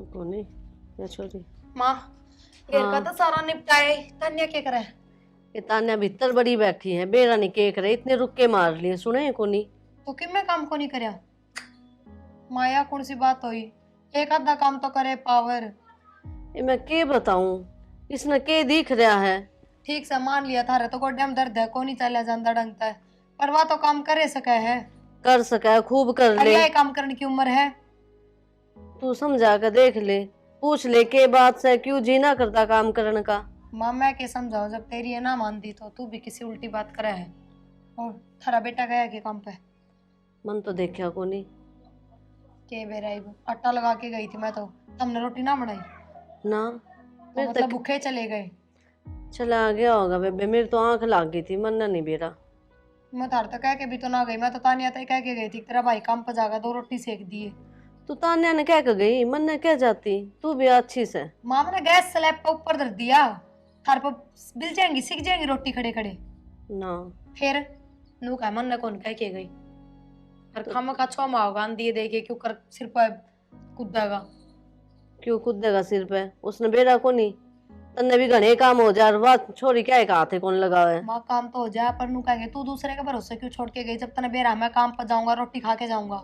कोनी या छोरी माँ घेर का हाँ। तो सारा निपटाए। तान्या क्या करे? ये तान्या भीतर बड़ी बैठी है, बेरा नहीं केक रहे, इतने रुक्के मार लिए सुने कोनी। तो कि मैं काम को नहीं करया? माया कौन सी बात हुई? एक आधा काम तो करे पावर। ये मैं के बताऊं, इसने के दिख रहा है। ठीक से मान लिया थारे तो गोड्याम दर्द है, को नहीं चला जाता ढंगता है, पर वह तो काम करे सके है। कर सका खूब कर ले, यही काम करने की उम्र है। तू समझा कर देख ले, पूछ ले के बात से क्यों जीना करता काम करने का। माँ मैं के समझाऊं, जब तेरी है ना मानती तो तू भी किसी उल्टी बात करे है। और थारा बेटा गया के काम पे? मन तो देखा कोनी। के बेराई आटा लगा के गई थी मैं तो, हमने रोटी ना बनाई ना तो मेरे मतलब तक भूखे चले गए। चला गया होगा बेबे, मेरी तो आंख लाग गई थी, मन नहीं बेरा। मैं तार तो कह के भी तो ना गई, मैं तो तानिया तक कह के गई थी तेरा भाई काम पे जाएगा, 2 रोटी सेक दिए। तू तान्या ने क्या कर गई, मन ने क्या जाती, तू भी अच्छी से। माँ मैंने गैस स्लैब पे ऊपर धर दिया, थार पर बिल जाएंगी सिक जाएंगी रोटी खड़े खड़े। ना फिर नू का मन ने कौन कह के गई? और खामा का छो माओगा दिए देके क्यों कर सिर पर कूदेगा? क्यों कूदेगा सिर पे, उसने बेरा को नहीं। तन्ने भी घने काम हो जा, वाह छोरी क्या एक हाथ कौन लगा है। माँ काम तो हो जाए, पर नू कहेंगे तू दूसरे के भरोसे क्यों छोड़ के गई, जब तने बेरा मैं काम पर जाऊंगा रोटी खा के जाऊंगा।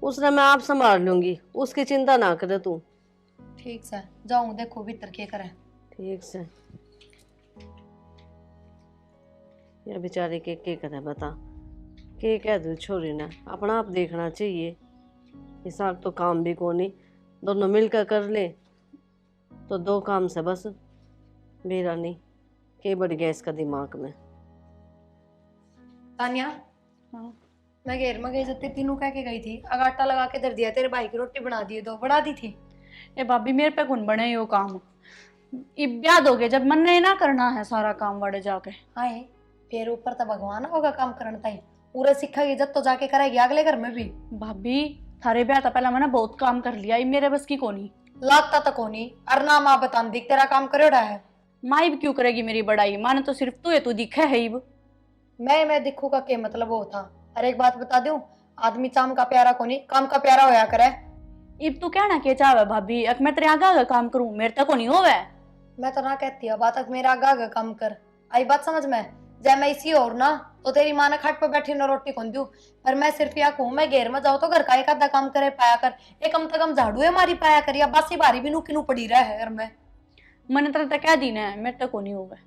उसने मैं आप संभाल लूंगी, उसकी चिंता ना करे तू। ठीक से जाऊं देखो भीतर के करे। ठीक से। ये बेचारी के करे बता, के कह दू छोरी ने, अपना आप देखना चाहिए। हिसाब तो काम भी को नहीं, दोनों मिलकर कर ले तो 2 काम से बस बेरा नहीं के बढ़ गया इसका दिमाग में। तानिया हाँ। मैं घेर में गई जब तीनों कह के गई थी, अगर आटा लगा के धर दिया, तेरे भाई की रोटी बना दिए, 2 बना दी थी। ए भाभी मेरे पे कौन बने यो काम, इब याद हो गया जब मन ने ना करना है सारा काम वाड़े जाके। हाय फिर ऊपर तो भगवान होगा काम करने ताई, पूरा सीखेगी जब तो जाके करेगी अगले घर में भी। भाभी थारे ब्याह तो पहला मैंने बहुत काम कर लिया, इब मेरे बस की कोनी। लगता तो कोनी, अरना माँ बता दिख तेरा काम करेड़ा है। माँ इब क्यों करेगी मेरी बड़ाई, माने तो सिर्फ तू दिखे है इब। मैं दिखू का क्या मतलब वो था? अरे एक बात बता दूं, आदमी चाम का प्यारा कोनी काम का प्यारा होया करे। इब तू कहना के चाहे भाभी, अक मैं तेरे आगे काम करूं, मेरे तक कोनी होवे। मैं तो ना कहती है बात, मेरा आगा काम कर आई बात समझ में। जय मैं इसी और ना तो तेरी माँ ने खाट पर बैठी न रोटी कौन दू, पर मैं सिर्फ या कहूँ मैं घेर में जाऊँ तो घर का एक आधा काम करे पाया कर, एक कम से कम झाड़ू है मारी पाया कर, या बासी बारी भी नू किनू पड़ी रहा है घर में। मैंने तेरे तक क्या दीना है, मेरे तक कोनी होवे।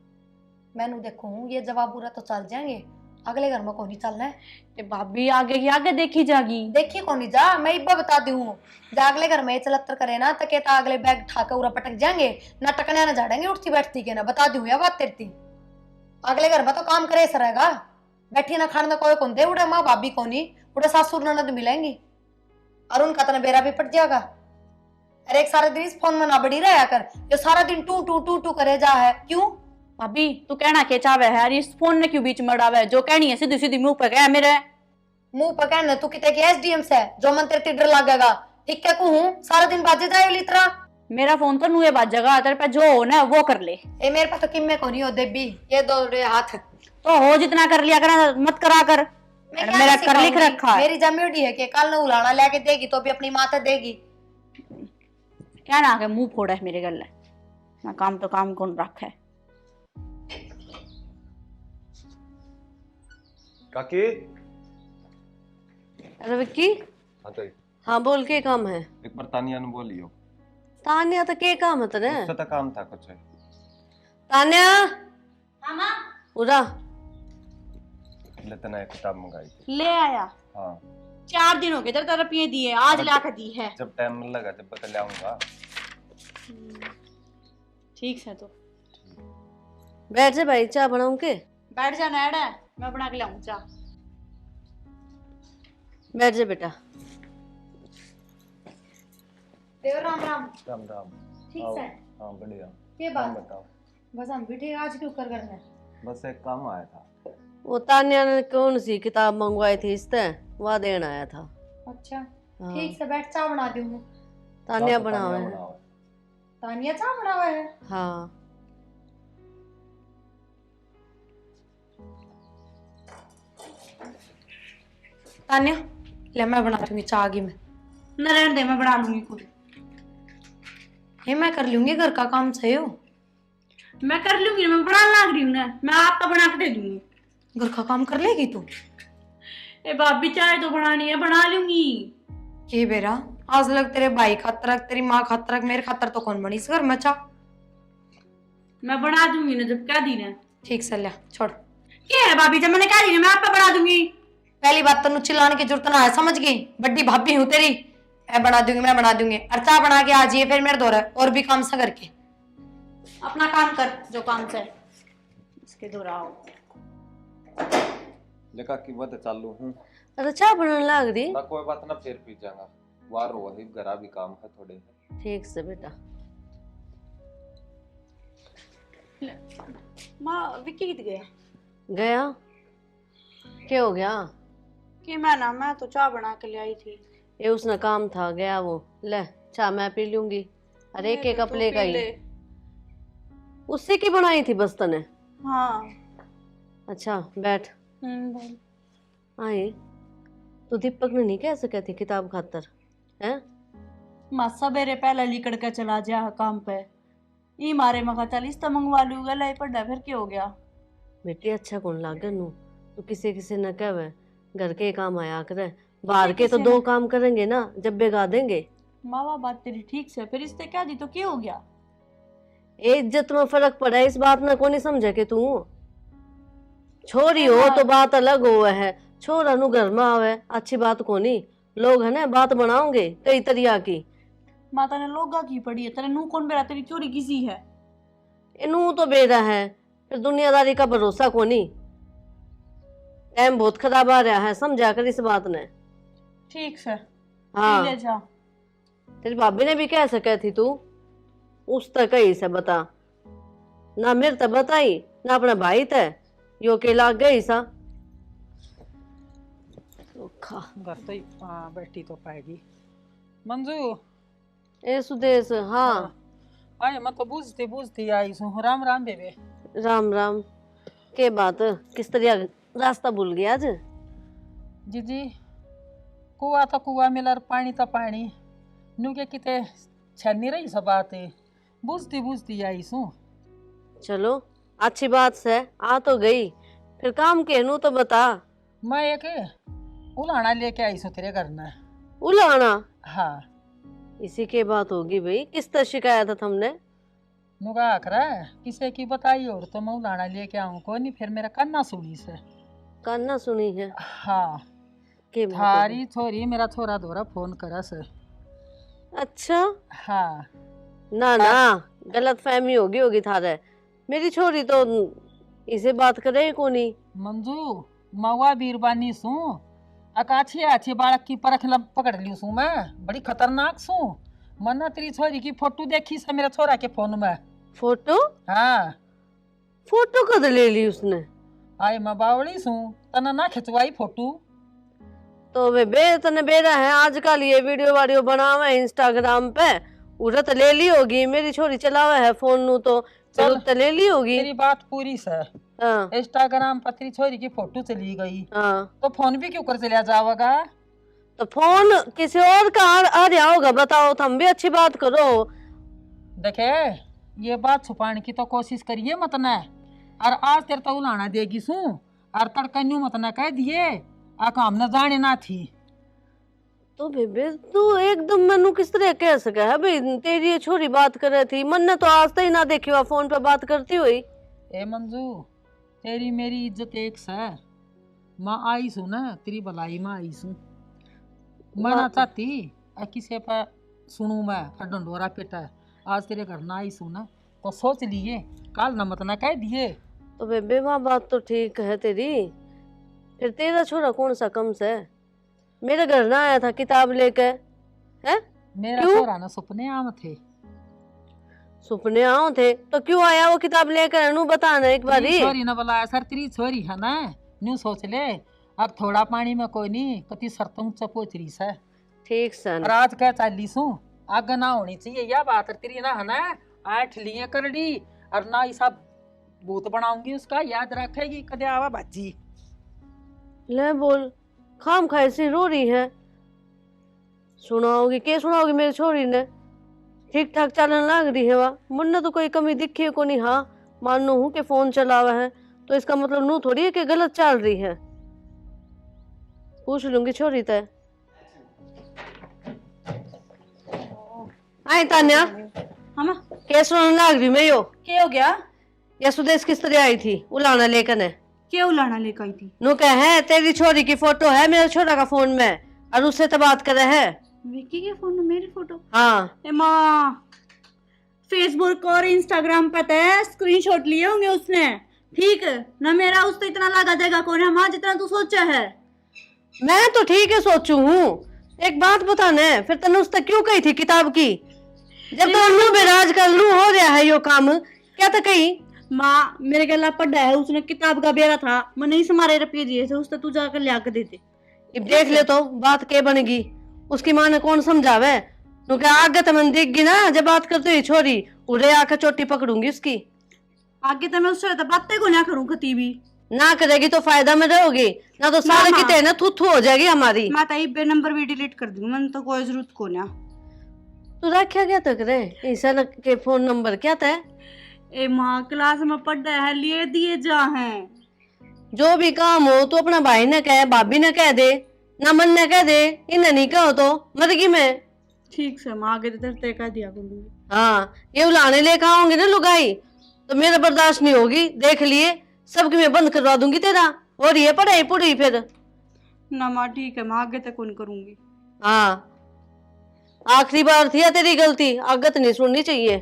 मैनू देखू ये जवाब बुरा तो चल जाएंगे, अगले घर में कौन चलना है? ए भाभी आगे की आगे देखी जागी। देखी कौन जा, मैं इब्बा बता दी हूँ, जा अगले घर में चलत्तर करे ना तो कहता अगले बैग ठाकर उरा पटक जाएंगे ना, टकने ना झाड़ेंगे उठती बैठती के ना, बता दी हूँ या बात तेरती। अगले घर में तो काम करे सरेगा, बैठी ना खाने कोई कौन दे, उड़े माँ भाभी कोनी, उड़े सासुर ननद मिलेंगी और उनका तना बेरा भी पट जाएगा। अरे एक सारे दिन इस फोन में ना बड़ी रहा कर, जो सारा दिन टू टू टू टू करे जा है क्यों? भाभी तू कहना के चावे है यार, इस फोन ने क्यों बीच में डावे, जो कहनी है सीधी सीधी मुंह पे कह मेरे। मुंह पर कहना तू कितने की एसडीएम से जो मन तेरे डर लगेगा, ठीक है कहूँ सारा दिन बाजे जाए लित्रा। मेरा फोन तो नुए बाजेगा, तेरे पे जो हो ना वो कर ले। ए मेरे पास तो किम्मे को नहीं हो देबी, ये 2 हाथ तो हो जितना कर लिया करा, मत करा कर। मैं क्या मेरा कर सिखाऊंगी? लिख रखा है। मेरी जमीड़ी है कि कल न उलाना लेके देगी तो भी अपनी माता देगी। क्या ना के मुंह फोड़ा है मेरे गले ना, काम तो काम कौन रखा है। काकी अरे विक्की, हाँ तो हाँ बोल के काम है। एक बार तानिया ने बोलियो, तान्या तो के काम है तेरे? उससे तो काम था कुछ। तान्या हाँ माँ उरा लेतना एक किताब मंगाई थी। ले आया, हाँ 4 दिन हो गए तेरे तरफ ये दिए, आज ला के दी है। जब टाइम मिलेगा जब बता ले आऊंगा। ठीक है तो बैठ जा भाई, चाय बनाऊं के? बैठ जा नैड है, मैं बना के लाऊं चाह। बैठ जा बेटा। देव राम राम। राम राम। ठीक आओ। है हाँ बढ़िया। ये काम बात बताओ। बस हम भी ठीक, आज क्यों कर करना है? बस एक काम आया था। वो तान्या ने कौन सी किताब मंगवाई थी इससे, वह देना आया था। अच्छा हाँ। ठीक से बैठ, चाय बना दी हूँ। तान्या तो बनावे तानिया है। बनाओ। तानिया चाय बनावा है? हाँ तानिया ले मैं बना दूंगी चाय आगे में। न रहने दे, मैं बना लूंगी खुद। ये मैं कर लूंगी घर का काम सही हो। मैं कर लूंगी, मैं बनाने लग रही हूँ ना, मैं आपका बना के दे दूंगी। घर का काम कर लेगी तू? ए भाभी चाय तो बनानी है, बना लूंगी। ये बेरा आज लग तेरे भाई खातर तेरी माँ खातर मेरे खातर तो कौन बनी इस घर में चाह। मैं बना दूंगी ना जब कह दी ना। ठीक से लिया छोड़। क्या है भाभी, जब मैंने कह दी ना मैं आपका बना दूंगी। पहली बात तेन चिल्लाने की जरूरत ना है, समझ गई? बड्डी भाभी हूँ तेरी। मैं बना दूंगी, मैं बना दूंगी। और चाह बना के आ जाइए फिर मेरे दौरा और भी काम सा करके। अपना काम कर जो काम से इसके दोहराओ। लेका की बात चालू हूँ अरे चाय बनाने लग रही? ना कोई बात ना, फिर पी जाऊंगा। वार वही घरा भी काम है थोड़े। ठीक से बेटा। माँ विक्की कित गया? गया? क्या हो गया? कि मैं तो चाय बना के ले आई थी। ये उसने काम था, गया वो। ले चाय मैं पी लूंगी। अरे एक कप लेगा ही। उससे की बनाई थी बस तने? हाँ। अच्छा बैठ। बोल। आई तो दीपक ने नहीं कह सके थी किताब खातर है? माँ सवेरे पहले लिकड़ के चला जा काम पे। ई मारे मखा चल इस तो मंगवा लूंगा, लाई पड़ा फिर क्या हो गया? बेटी अच्छा कौन लागे नू, तो किसी किसी न कहवे घर के काम आया करे, बाहर के तो दो काम करेंगे ना जब बेगा देंगे। माँ बात तेरी ठीक से, फिर इससे क्या दी तो क्या हो गया? इज्जत में फर्क पड़ा है, इस बात न को नहीं समझे कि तू छोरी हो तो बात अलग हो है। छोरा नु घर में आवे अच्छी बात को नहीं, लोग है ना बात बनाओगे कई तरिया की। माता ने लोगा की पड़ी है, तेरे नू कौन बेरा तेरी चोरी किसी है? इनू तो बेरा है, फिर दुनियादारी का भरोसा को नहीं। टाइम बहुत खराब आ रहा है, समझा कर इस बात ने। ठीक से हाँ ले जा। तेरी भाभी ने भी कह सके थी तू उस तक कही से बता ना, मेरे तक बताई ना अपने भाई तक यो के लाग गई सा। घर तो बैठी तो पाएगी मंजू। ए सुदेश। हाँ आए मैं तो बूझती बूझती आई हूँ। राम राम बेबे। राम राम। के बात किस तरह रास्ता भूल गया आज? जीजी कुआ तो कुआ मिला, पानी तो पानी नू के किते छन्नी रही सब बातें, बूझती बूझती आई हूँ। चलो अच्छी बात से आ तो गई, फिर काम के नू तो बता। मैं एक उलाना लेके आई हूँ तेरे घर में। उलाना? हाँ। इसी के बात होगी भाई, किस तरह शिकायत था तुमने? नुगा आखरा किसे की बताई और तो मैं उलाना लेके आऊँ को नहीं, फिर मेरा कन्ना सुनी से। कान्ना सुनी है? हाँ। के बात थारी छोरी मेरा छोरा दोरा फोन करा से। अच्छा। हाँ। ना ना गलत फहमी होगी होगी थारे, मेरी छोरी तो इसे बात करे को नहीं। मंजू मवा बीरबानी सू अकाछी अच्छी बालक की परख पकड़ ली सू, मैं बड़ी खतरनाक सू। मन्ना तेरी छोरी की फोटो देखी से मेरे छोरा के फोन में। फोटो? हाँ। फोटो कद ले ली उसने? आई मैं बावड़ी सू, तना ना खिंचवाई फोटो तो वे बे तने बेरा है आजकल ये वीडियो वाडियो बनावे इंस्टाग्राम पे, उधर तो ले ली होगी। मेरी छोरी चलावे है फोन नु तो चलो तो ले ली होगी। तेरी बात पूरी से। हाँ। इंस्टाग्राम पर तेरी छोरी की फोटो चली गई। हाँ। तो फोन भी क्यों कर चलिया जाएगा? तो फोन किसी और का आ रहा होगा, बताओ। तुम भी अच्छी बात करो। देखे ये बात छुपाने की तो कोशिश करिए मत न, और आज तेरे तो उलाना देगी सू और तड़कन्यू मत न कह दिए आ काम न जाने ना थी। तो बेबे तू एकदम मनु किस तरह कह सका है भाई? तेरी ये छोरी बात कर रही थी, मन ने तो आज तक ना देखी हुआ फोन पे बात करती हुई। ए मंजू तेरी मेरी इज्जत एक से, माँ आई सू ना तेरी भलाई में आई सू। मैं ना चाहती किसी पर सुनू मैं डंडोरा पिटा, आज तेरे घर ना आई सू ना तो सोच लिए काल न मत ना कह दिए। तो बेबे वहाँ बात तो ठीक है तेरी, फिर तेरा छोरा कौन सा कम से? मेरे घर ना आया था किताब लेके है? मेरा छोरा ना सपने आम थे। सपने आओ थे तो क्यों आया वो किताब लेकर? अनु बताना एक बार ही। छोरी न बुलाया सर, तेरी छोरी है ना, न्यू सोच ले अब थोड़ा पानी में कोई नहीं कति सरतों चपोच रही से। ठीक सन। रात क्या चालीस हूँ आग ना होनी चाहिए यह बात तेरी ना है ना। आठ लिए करड़ी और ना ये सब भूत बनाऊंगी उसका, याद रखेगी कदे आवा बाजी। ले बोल, खाम खाए से रो रही है। सुनाओगी के सुनाओगी मेरी छोरी ने? ठीक ठाक चलन लाग रही है वा, मुन्ने तो कोई कमी दिखी है को नहीं। हाँ मानो हूँ कि फोन चलावा है तो इसका मतलब नू थोड़ी है कि गलत चल रही है। पूछ लूंगी छोरी तय। आई तान्या, हाँ माँ, कैसे रोने लाग रही मैं यो? क्या हो गया? या सुदेश किस तरह आई थी उलाना लेकर ने? क्या उलाना लेकर आई थी? नु कह है तेरी छोरी की फोटो है मेरे छोरा का फोन में और उससे तो बात करे है। विक्की के फोन में मेरी फोटो? हाँ ए माँ, फेसबुक और इंस्टाग्राम पे तो स्क्रीनशॉट लिए होंगे उसने, ठीक है ना? मेरा उस तो इतना लगा देगा कौन है माँ जितना तू सोचा है? मैं तो ठीक है सोचू हूँ। एक बात बताने, फिर तने उस तक क्यों कही थी किताब की? जब तो लू बेराज कर लू हो रहा है यो काम, क्या तो कही? माँ मेरे गला पड़ा है, उसने किताब का बेरा था, मैंने इस मारे रुपये दिए थे, उसने तू जाकर लिया कर देते। अब देख ले तो बात के बनेगी। उसकी माँ ने कौन समझावे? नु क्या आगे तो मन दिख गई ना जब बात करते हुई छोरी उड़े आकर चोटी पकड़ूंगी उसकी। आगे तो मैं उससे तो बातें को ना करूँ कती भी। ना करेगी तो फायदा में रहोगी, ना तो सारे मामा। किते ना थू थू हो जाएगी हमारी। मैं तो बे नंबर भी डिलीट कर दूंगी, मैंने तो कोई जरूरत को ना। तू रखा क्या तक रे ऐसा के फोन नंबर क्या था? ए माँ क्लास में पढ़ा है, लिए दिए जा हैं। जो भी काम हो तो अपना भाई ने कहे, भाभी ने कह दे, ना मन ने कह दे, इन्हें नहीं कहो तो मरगी मैं। ठीक से माँ आगे तो तय कर दिया करूंगी। हाँ ये उलाने लेकर आओगे ना लुगाई तो मेरा बर्दाश्त नहीं होगी। देख लिए सबकी मैं बंद करवा दूंगी तेरा। और ये पढ़ाई पूरी फिर। ना माँ ठीक है, मैं आगे तक कौन करूंगी। हाँ आखिरी बार थी या तेरी गलती, आगत नहीं सुननी चाहिए।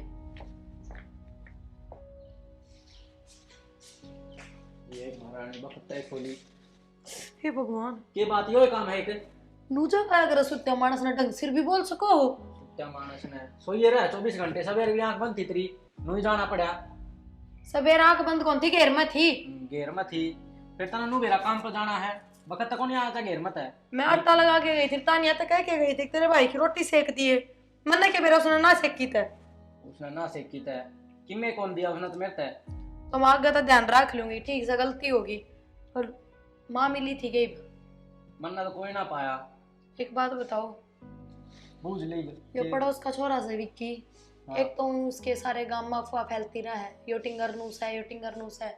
ये महारानी बखत है खोली हे भगवान, के बात यो काम है एक नूजा का अगर सुत्या मानस ने ढंग सिर भी बोल सको। क्या मानस ने सोइए रहा 24 घंटे सवेरे भी आंख बंद थी तेरी, नु जाना पड़ा। सवेरे आंख बंद कौन थी, घेर में थी। घेर में थी, फिर तना नु मेरा काम पर जाना है, वक्त तक नहीं आया था, घेर मत है। मैं आटा लगा के गई थी, तानिया तक कह के गई थी तेरे भाई की रोटी सेक दिए, मैंने के मेरा उसने ना सेकी था। उसने ना सेक की तय कि मैं कौन दिया उसने तो मेरे तय। तो मैं आगे तो ध्यान रख लूंगी, ठीक से गलती होगी। और माँ मिली थी गई, मन्ना तो कोई ना पाया। एक बात बताओ, बूझ ली ये पड़ोस का छोरा से विक्की, हाँ। एक तो उसके सारे गांव में अफवाह फैलती रहा है, यो टिंगर नूस है, यो टिंगर नूस है,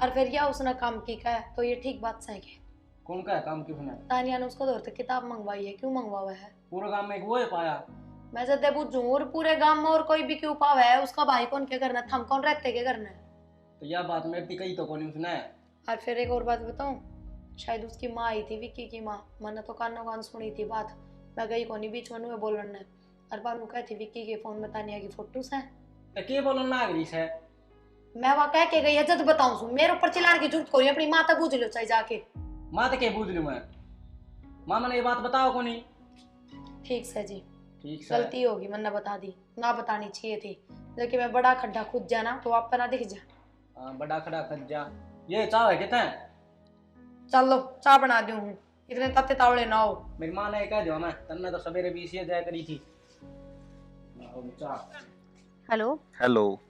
और फिर या उसने काम की का है, तो ये ठीक बात सही है। कौन का है काम की उसने? तानिया ने उसको दौर तक किताब मंगवाई है, क्यों मंगवावा है? पूरे गांव में एक वो है पाया। मैं जब पूछूं और पूरे गांव में और कोई भी क्यों पावा है, उसका भाई कौन क्या करना, थम कौन रहते क्या करना है? तो यह बात मेरी थी कही तो कौन उसने। और फिर एक और बात बताऊं, शायद उसकी माँ आई थी, विक्की की माँ, मैंने तो कानों कान सुनी थी बात, मैं गई कोनी बीच में बोलने, और बानू कहती विक्की के फोन में तानिया की फोटोस हैं। तो के बोलन ना गई है? मैं वहां कह के गई है, जब बताऊं सु मेरे ऊपर चिल्लाने की जरूरत कोई, अपनी माँ तक पूछ लो चाहे जाके। माँ तो के बूझ लू मैं, माँ मैंने ये बात बताओ को नहीं। ठीक से जी, ठीक से गलती होगी, मैंने बता दी, ना बतानी चाहिए थी, जबकि मैं बड़ा खड्डा खुद जाना तो आप ना दिख जा। हाँ, बड़ा खड़ा कर जा। ये चाव है कितना? चलो चाय बना दूं हूँ, इतने तत्ते तावड़े ना हो। मेरी माँ ने कह दिया मैं तन्ने तो सवेरे भी इसी जाया करी थी। Hello hello.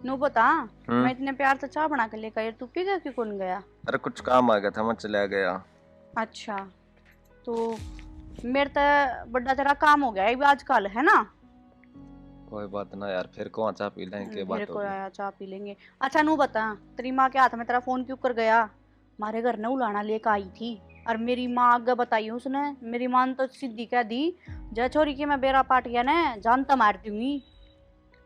नो बता, मैं इतने प्यार से चाय बना के लेकर आई, तू पी गया कि कौन गया? अरे कुछ काम आ गया था, मैं चला गया। अच्छा, तो मेरे तो बड़ा तेरा काम हो गया है आजकल, है ना? कोई बात ना यार, फिर कौन चाह पी लेंगे, मेरे बात को होगी। आया चाय पी लेंगे। अच्छा नू बता, तेरी माँ के हाथ में तेरा फोन क्यों कर गया? हमारे घर ने उलाना लेकर आई थी, और मेरी माँ आगे बताई उसने, मेरी माँ ने तो सीधी कह दी, जय छोरी की मैं बेरा पाट गया ना, जान तो मार दूंगी।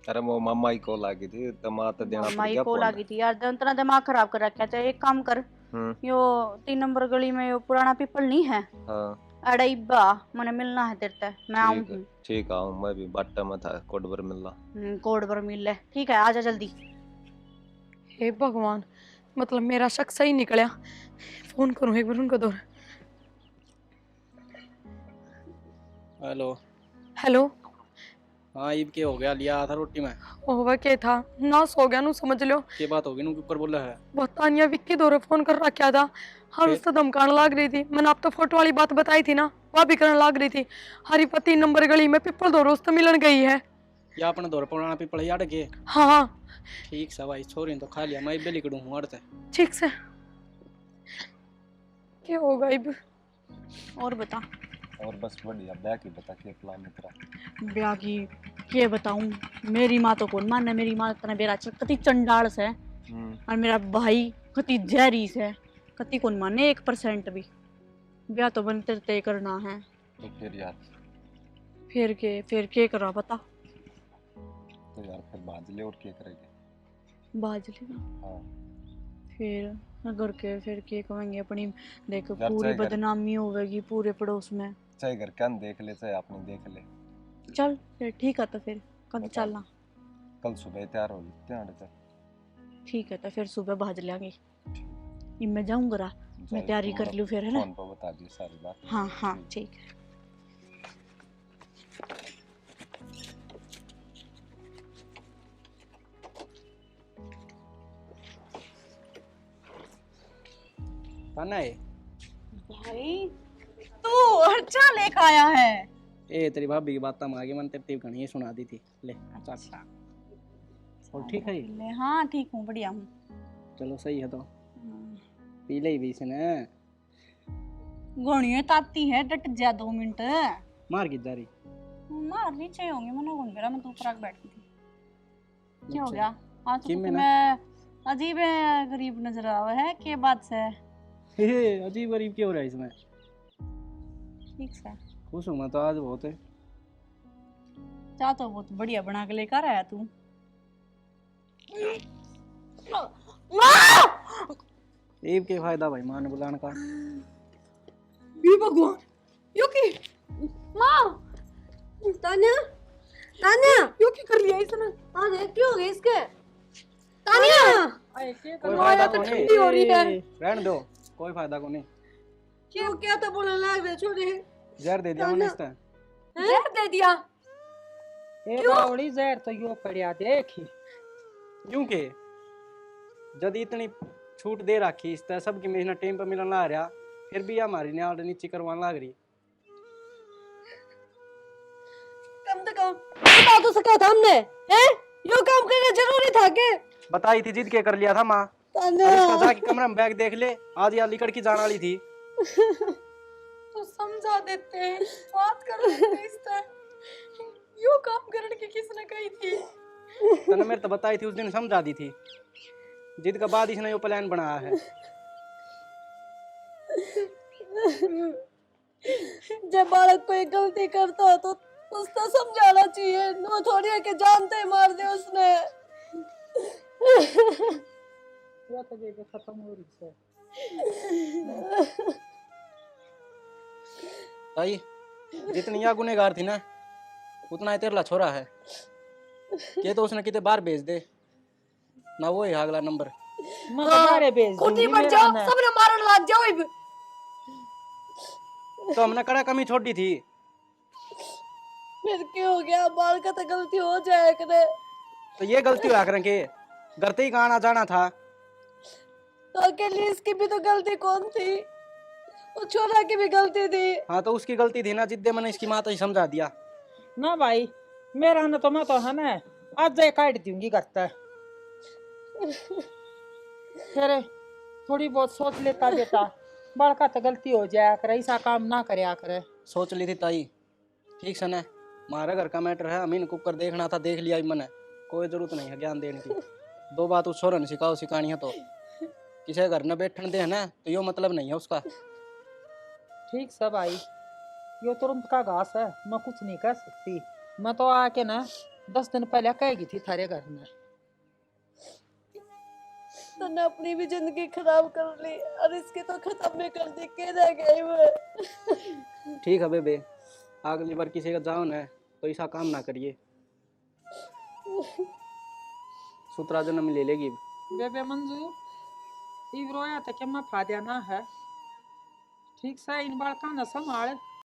अरे वो मामा ही कॉल आ गई थी, तो माँ तो देना पड़ माई गया को फोन। लगी थी यार, इतना दिमाग खराब कर रखा है। एक काम कर, यो 3 नंबर गली में यो पुराना पीपल नहीं है, हाँ अड़ई बा, मैंने मिलना है तेरे से, मैं आऊँ ठीक है, ठीक आऊँ, मैं भी बाटा में था, कोडबर मिलना। कोड पर मिल ले, ठीक है आजा जल्दी। हे भगवान, मतलब मेरा शक सही निकला। फोन करूं एक बार उनको दो। हेलो। हेलो। हाँ ईद के हो गया, लिया था रोटी में। ओह क्या था ना, सो गया नू, समझ लो। के बात होगी नू ऊपर बोला है। वो तानिया विक्की दौरे फोन कर रखा था, हर उससे धमकाने लग रही थी। मैंने आप तो फोटो वाली बात बताई थी ना, वह भी करने लग रही थी। हरी पत्ती नंबर गली में पिपल दौरे उससे मिलन गई है। या अपने दौर पुराना पीपल याद के। हाँ हाँ ठीक से भाई, छोरी ने तो खा लिया, मैं भी लिखड़ू हूँ अर्थ। ठीक से। क्या होगा अब? और बता। और बस बढ़िया, ब्याह की बता के प्लान है तेरा? ब्याह की के बताऊं, मेरी माँ तो कौन माने, मेरी माँ इतना बेरा कति चंडाल से है, और मेरा भाई कति जहरी से, कति कौन माने 1% भी। ब्याह तो बनते तय करना है। तो फिर यार, फिर के करा बता। तो यार फिर बाज ले और क्या करेंगे। बाज लेना हाँ फिर घर के फिर के कहेंगे अपनी, देख घर पूरी चाहे घर- बदनामी होगी पूरे पड़ोस में। चाहे घर का देख ले चाहे आपने देख ले। चल फिर ठीक है, तो फिर कब बता। चलना? कल सुबह तैयार हो तैयार तक। ठीक है, तो फिर सुबह भाज लेंगे। मैं जाऊंगा रा, मैं तैयारी कर लूँ फिर, है ना? फोन पर बता दी सारी बात। हाँ हाँ ठीक है। है भाई तू अच्छा लेकर आया है। ए तेरी भाभी की बात आगे मन तेरी कहानी सुना दी थी ले। अच्छा और ठीक है ले, हाँ ठीक हूँ, बढ़िया हूँ। चलो सही है तो पी ले भी इसने गोनियों ताती है, डट जा 2 मिनट। मार की जा रही मार नीचे होंगे, मैंने कौन करा, मैं तो ऊपर आके बैठी थी। क्या हो अच्छा। गया? आज किम तो में ना? मैं अजीब है, गरीब नजर आ रहा है, के बात से? अजीब गरीब क्यों हो रहा है इसमें? ठीक से खुश हूँ मैं तो आज बहुत है। चाह तो बहुत बढ़िया बना के लेकर आया तू। ईब के फायदा भाई मान बुलाने का। ये भगवान, यो की माँ, तान्या तान्या यो की कर लिया इसने? तान्या क्यों हो गई इसके? तान्या कोई फायदा तो नहीं, ठंडी हो रही है। रहने दो, कोई फायदा को नहीं। क्यों, क्या तो बोलने लग रहे छोटे? जहर दे दिया मैंने इसका। जहर दे दिया? ए बावड़ी जहर तो यो पड़िया देखी। क्योंकि जब इतनी छूट दे रखी इस तरह सबकी मेहनत टाइम पर मिलने ला रहा, फिर भी हमारी न्याल नीचे करवाने लग रही। कम से कम बता तो सका था हमने, हैं? यो काम करना जरूरी था के? बताई थी, जिद के कर लिया था माँ। तान्या इसका जाके कमरे में बैग देख ले, आज या लिकड़ की जाने वाली थी। तो समझा देते, बात कर लेते इस तरह। यो काम करने की किसने कही थी? तने मेरे तो बताई थी उस दिन, समझा दी थी। जिद के बाद इसने यो प्लान बनाया है। जब बालक कोई गलती करता हो तो उसको समझाना चाहिए, वो थोड़ी है कि जानते ही मार दे उसने। या तो ये खत्म हो रही है। भाई जितनी या गुनेगार थी ना, उतना ही तेरला छोरा है। ये तो उसने कितने बार भेज दे ना, वो ही अगला नंबर। मैं तुम्हारे भेज खुटी दूंगी पर मेरा जाओ, ना। सबने मारन लग जाओ इब। तो हमने कड़ा कमी छोड़ दी थी। फिर क्यों हो गया? बाल का तो गलती हो जाए करे। तो ये गलती हुआ करें के घर से ही कहाँ आना जाना था। तो अकेली इसकी भी तो गलती कौन थी? वो छोरा की भी गलती थी। हाँ तो उसकी गलती थी ना, जिद्दे मैंने इसकी माँ तो ही समझा दिया। ना भाई मेरा ना तो मैं तो है ना आज जाए काट दूंगी करता है। फिर थोड़ी बहुत सोच लेता बेटा, बड़का तो गलती हो जाया करे, ऐसा काम ना करे करे। सोच ली थी ताई, ठीक से ना, हमारा घर का मैटर है, हमीन कुकर देखना था, देख लिया मैंने, कोई जरूरत नहीं है ज्ञान देने की। 2 बात उस छोरा ने सिखाओ सिखानी है तो किसी घर न बैठने दे है ना, तो यो मतलब नहीं है उसका। ठीक सब आई, यो तुरंत का घास है, मैं कुछ नहीं कर सकती। मैं तो आके ना 10 दिन पहले कहेगी थी थारे घर में। तूने अपनी भी जिंदगी खराब कर ली और इसकी तो खत्म भी कर दी, के रह गई वो। ठीक है बेबे, अगली बार किसी का जाओ ना तो ऐसा काम ना करिए, सुतरा जन्म ले लेगी। बेबे मंजू इब रोया था कि मैं फाद्या ना है, ठीक से इन बार का न संभाल।